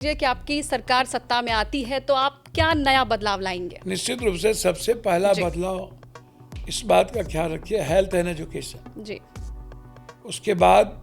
कि आपकी सरकार सत्ता में आती है तो आप क्या नया बदलाव लाएंगे? निश्चित रूप से सबसे पहला बदलाव इस बात का ख्याल रखिए, हेल्थ एंड एजुकेशन। जी उसके बाद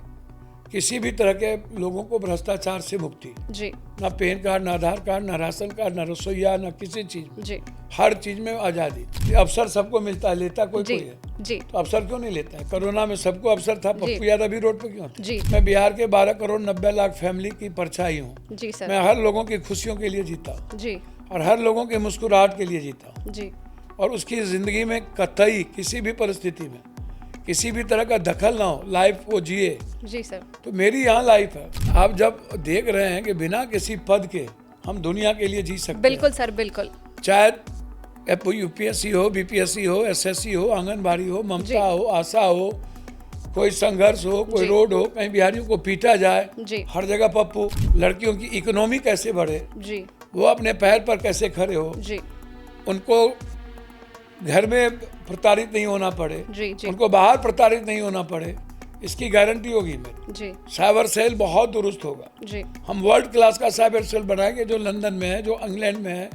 किसी भी तरह के लोगों को भ्रष्टाचार से मुक्ति, जी ना पैन कार्ड, ना आधार कार्ड, ना राशन कार्ड, ना रसोईया, ना किसी चीज में, जी हर चीज में आजादी। अवसर सबको मिलता है, लेता कोई जी कोई है जी तो अवसर क्यों नहीं लेता है? कोरोना में सबको अवसर था, पप्पू यादव भी रोड पे क्यों थे? जी मैं बिहार के 12 करोड़ 90 लाख फैमिली की परछाई हूँ। जी सर मैं हर लोगों की खुशियों के लिए जीता हूँ जी और हर लोगों की मुस्कुराहट के लिए जीता हूँ। जी और उसकी ज़िंदगी में कतई किसी भी परिस्थिति में किसी भी तरह का दखल ना हो, लाइफ को जिए। जी सर तो मेरी यहाँ लाइफ है। आप जब देख रहे हैं कि बिना किसी पद के हम दुनिया के लिए जी सकते बिल्कुल सर बिल्कुल। हैं, चाहे यूपीएससी हो, बीपीएससी हो, एसएससी हो, आंगनबाड़ी हो, ममता हो, आशा हो, कोई संघर्ष हो, कोई जी। रोड हो, कहीं बिहारियों को पीटा जाए, जी हर जगह पप्पू। लड़कियों की इकोनॉमी कैसे बढ़े, जी वो अपने पैर पर कैसे खड़े हो, जी उनको घर में प्रताड़ित नहीं होना पड़े, जी जी उनको बाहर प्रताड़ित नहीं होना पड़े, इसकी गारंटी होगी मेरी। जी साइबर सेल बहुत दुरुस्त होगा। जी हम वर्ल्ड क्लास का साइबर सेल बनाएंगे, जो लंदन में है, जो इंग्लैंड में है।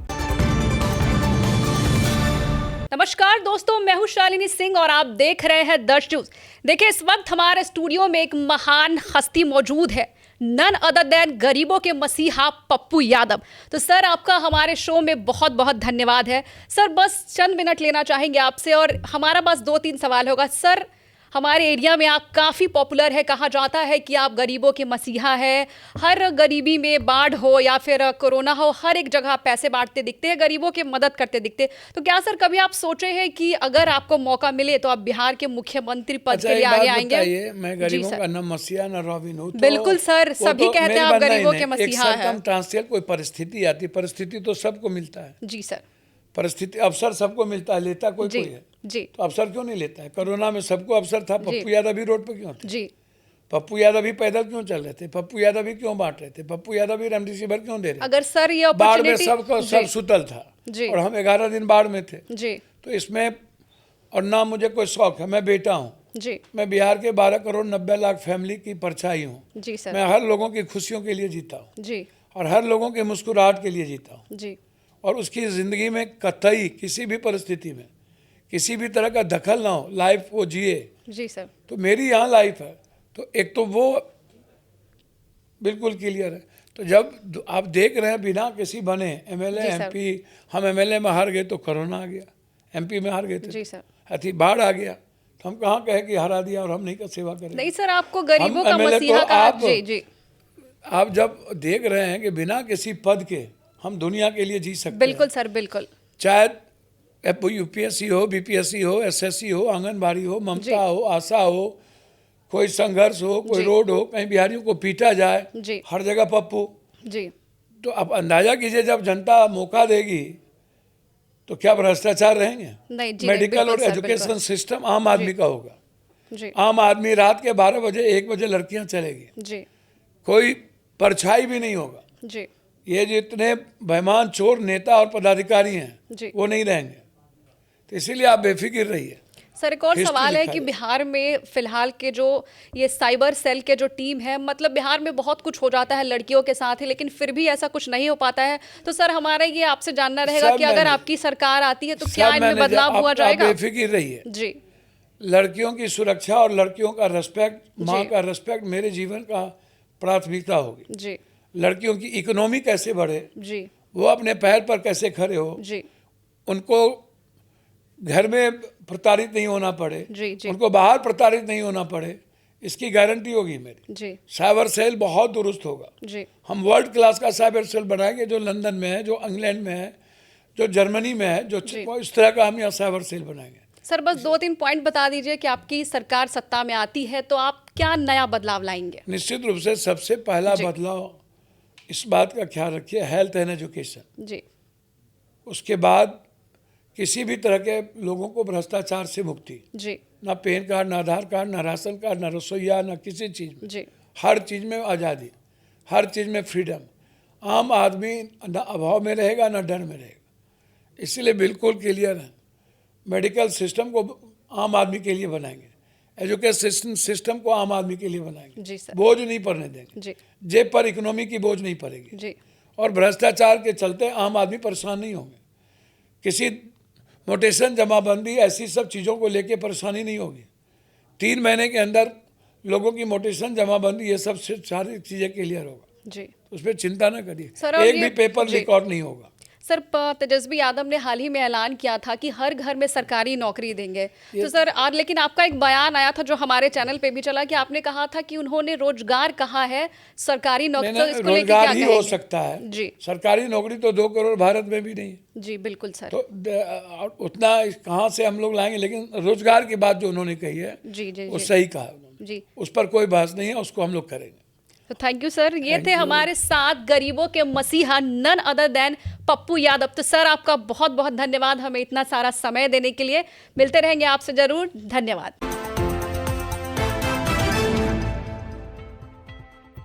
नमस्कार दोस्तों, मैं हूं शालिनी सिंह और आप देख रहे हैं दर्श न्यूज। देखिए, इस वक्त हमारे स्टूडियो में एक महान हस्ती मौजूद है, नन अदर देन गरीबों के मसीहा पप्पू यादव। तो सर, आपका हमारे शो में बहुत बहुत धन्यवाद है। सर, बस चंद मिनट लेना चाहेंगे आपसे और हमारा बस 2-3 सवाल होगा। सर, हमारे एरिया में आप काफ़ी पॉपुलर है, कहा जाता है कि आप गरीबों के मसीहा है। हर गरीबी में बाढ़ हो या फिर कोरोना हो, हर एक जगह पैसे बांटते दिखते हैं, गरीबों की मदद करते दिखते। तो क्या सर कभी आप सोचे हैं कि अगर आपको मौका मिले तो आप बिहार के मुख्यमंत्री पद के लिए आगे आएंगे? मैं गरीबों का न मसीहा न रॉबिन हुड। बिल्कुल सर, सभी कहते हैं आप गरीबों के मसीहा हैं। ट्रांसलेट कोई परिस्थिति आती, परिस्थिति तो सबको मिलता है। जी सर। परिस्थिति, अवसर सबको मिलता है, लेता कोई कोई है जी तो अवसर क्यों नहीं लेता है? कोरोना में सबको अवसर था, पप्पू यादव भी रोड पे क्यों थे? जी पप्पू यादव भी पैदल क्यों चल रहे थे? पप्पू यादव भी क्यों बांट रहे थे? पप्पू यादव भी रेमडेसिविर क्यों दे रहे थे? अगर सर ये बाढ़ में सबको सब सुतल था जी और हम 11 दिन बाढ़ में थे जी तो इसमें, और ना मुझे कोई शौक है, मैं बेटा हूँ। जी मैं बिहार के 12 करोड़ 90 लाख फैमिली की परछाई हूँ। जी सर मैं हर लोगों की खुशियों के लिए जीता हूँ जी और हर लोगों की मुस्कुराहट के लिए जीता हूँ। जी और उसकी ज़िंदगी में कतई किसी भी परिस्थिति में किसी भी तरह का दखल ना हो, लाइफ को जिए। जी सर। तो मेरी यहाँ लाइफ है। तो एक तो वो बिल्कुल क्लियर है। तो जब आप देख रहे हैं बिना किसी बने एमएलए एमपी, हम एमएलए में हार गए तो कोरोना आ गया, एमपी में हार गए थे जी सर। अति बाढ़ आ गया, तो हम कहाँ कहे कि हरा दिया और हम नहीं का सेवा करें? नहीं सर, आपको गरीबों का मसीहा का जी जी। आप जब देख रहे हैं कि बिना किसी पद के हम दुनिया के लिए जी सकते बिल्कुल सर बिल्कुल। चाहे यूपीएससी हो, बीपीएससी हो, एसएससी हो, आंगनबाड़ी हो, ममता हो, आशा हो, कोई संघर्ष हो, कोई रोड हो, कहीं बिहारियों को पीटा जाए, हर जगह पप्पू जी। तो आप अंदाजा कीजिए, जब जनता मौका देगी तो क्या भ्रष्टाचार रहेंगे? नहीं जी, मेडिकल और एजुकेशन सिस्टम आम आदमी का होगा जी। आम आदमी रात के 12 बजे 1 बजे लड़कियां चलेगी जी। कोई परछाई भी नहीं होगा जी। ये जितने बेईमान चोर नेता और पदाधिकारी हैं जी। वो नहीं रहेंगे। तो इसीलिए आप बेफिक्र रहिए। सर, एक और सवाल है कि बिहार में फिलहाल के जो ये साइबर सेल के जो टीम है, मतलब बिहार में बहुत कुछ हो जाता है लड़कियों के साथ ही, लेकिन फिर भी ऐसा कुछ नहीं हो पाता है। तो सर, हमारा ये आपसे जानना रहेगा कि अगर आपकी सरकार आती है तो क्या इनमें बदलाव हुआ जाएगा? बेफिक्र रहिए जी। लड़कियों की सुरक्षा और लड़कियों का रेस्पेक्ट, माँ का रेस्पेक्ट मेरे जीवन का प्राथमिकता होगी जी। लड़कियों की इकोनॉमी कैसे बढ़े जी। वो अपने पैर पर कैसे खड़े हो जी। उनको घर में प्रताड़ित नहीं होना पड़े जी जी उनको बाहर प्रताड़ित नहीं होना पड़े, इसकी गारंटी होगी मेरी। जी। साइबर सेल बहुत दुरुस्त होगा। जी। हम वर्ल्ड क्लास का साइबर सेल बनाएंगे, जो लंदन में है, जो इंग्लैंड में है, जो जर्मनी में है, जो इस तरह का हम यहाँ साइबर सेल बनाएंगे। सर, बस 2-3 पॉइंट बता दीजिए कि आपकी सरकार सत्ता में आती है तो आप क्या नया बदलाव लाएंगे? निश्चित रूप से सबसे पहला बदलाव इस बात का ख्याल रखिए, हेल्थ एंड एजुकेशन। जी। उसके बाद किसी भी तरह के लोगों को भ्रष्टाचार से मुक्ति, जी। ना पैन कार्ड, ना आधार कार्ड, ना राशन कार्ड, ना रसोईया, ना किसी चीज़ में, जी। हर चीज़ में आज़ादी, हर चीज़ में फ्रीडम। आम आदमी ना अभाव में रहेगा ना डर में रहेगा। इसीलिए बिल्कुल क्लियर है। मेडिकल सिस्टम को आम आदमी के लिए बनाएंगे, एजुकेशन सिस्टम को आम आदमी के लिए बनाएंगे। जी सर। बोझ नहीं पड़ने देंगे जी। जेब पर इकोनॉमी की बोझ नहीं पड़ेगी। जी। और भ्रष्टाचार के चलते आम आदमी परेशान नहीं होंगे। किसी मोटेशन जमाबंदी ऐसी सब चीज़ों को लेके परेशानी नहीं होगी। 3 महीने के अंदर लोगों की मोटेशन जमाबंदी ये सब सारी चीज़ें क्लियर होगा जी उस पर चिंता ना करिए। सर, और एक ये- भी पेपर जी। रिकॉर्ड नहीं होगा। सर, तेजस्वी यादव ने हाल ही में ऐलान किया था कि हर घर में सरकारी नौकरी देंगे। तो सर आज लेकिन आपका एक बयान आया था जो हमारे चैनल पे भी चला कि आपने कहा था कि उन्होंने रोजगार कहा है, सरकारी नौकरी तो इसको लेके क्या रोजगार ही हो कहेंगे? सकता है जी सरकारी नौकरी तो 2 करोड़ भारत में भी नहीं है, जी बिल्कुल सर। तो उतना कहाँ से हम लोग लाएंगे। लेकिन रोजगार की बात जो उन्होंने कही है जी जी वो जी सही कहा उन्होंने, जी। उस पर कोई बहस नहीं है, उसको हम लोग करेंगे। तो थैंक यू सर। ये Thank थे you. हमारे साथ गरीबों के मसीहा none other than Pappu Yadav. तो सर आपका बहुत बहुत धन्यवाद हमें इतना सारा समय देने के लिए। मिलते रहेंगे आपसे जरूर। धन्यवाद।